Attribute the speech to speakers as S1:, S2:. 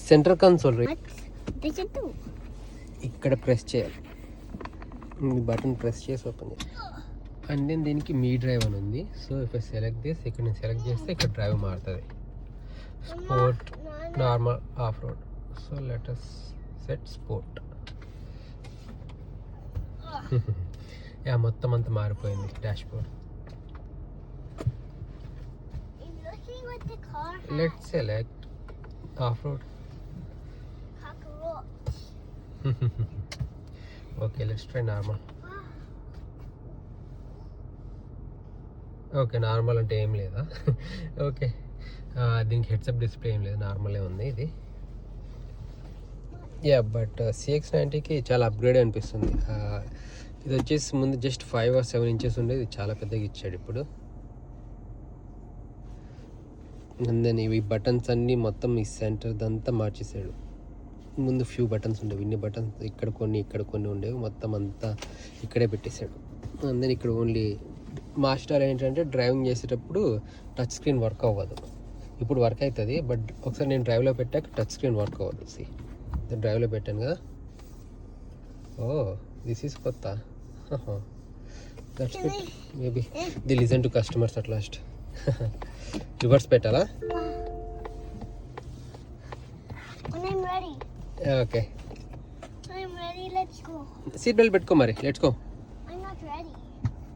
S1: Centre console
S2: This is two.
S1: ఇక్కడ press చేయాలి, ఈ బటన్ ప్రెస్ చేసి ఓపెన్ చేయాలి. అండ్ దెన్ దీనికి మీ డ్రైవ్ అని ఉంది. So if I select this, ఇక్కడ నేను సెలెక్ట్ చేస్తే ఇక్కడ డ్రైవ్ మారుతుంది. Sport, normal, of road. So let us set sport. Yeah మొత్తం అంతా మారిపోయింది dash board.
S2: Looking what the car has.
S1: Let select of road.
S2: Cockroach.
S1: Okay let's try normal. Okay normal అంటే ఏం లేదా? ఓకే దీనికి హెడ్సప్ డిస్ప్లే ఏం లేదు, నార్మలే ఉంది ఇది. యా బట్ CX-90కి చాలా అప్గ్రేడ్ అనిపిస్తుంది. ఇది వచ్చేసి ముందు జస్ట్ 5 or 7 inches ఉండేది, చాలా పెద్దగా ఇచ్చాడు ఇప్పుడు. అండ్ ఇవి బటన్స్ అన్నీ మొత్తం ఈ సెంటర్ దంతా మార్చేసాడు. ముందు ఫ్యూ బటన్స్ ఉండేవి, ఇన్ని బటన్స్ ఇక్కడ కొన్ని ఉండేవి, మొత్తం అంతా ఇక్కడే పెట్టేశాడు. అండ్ దెన్ ఇక్కడ ఓన్లీ మాస్టర్ ఏంటంటే డ్రైవింగ్ చేసేటప్పుడు టచ్ స్క్రీన్ వర్క్ అవ్వదు. ఇప్పుడు వర్క్ అవుతుంది, బట్ ఒకసారి నేను డ్రైవ్లో పెట్టాక టచ్ స్క్రీన్ వర్క్ అవ్వదు. డ్రైవ్లో పెట్టాను కదా. ఓ దిస్ ఈస్ కొత్త. That's good. Maybe the listen to customers at last. Reverse పెట్టాలా?
S2: When I'm ready.
S1: Okay
S2: I'm ready. Let's go.
S1: Seat belt పెట్టుకో మరి, లెట్స్ గో.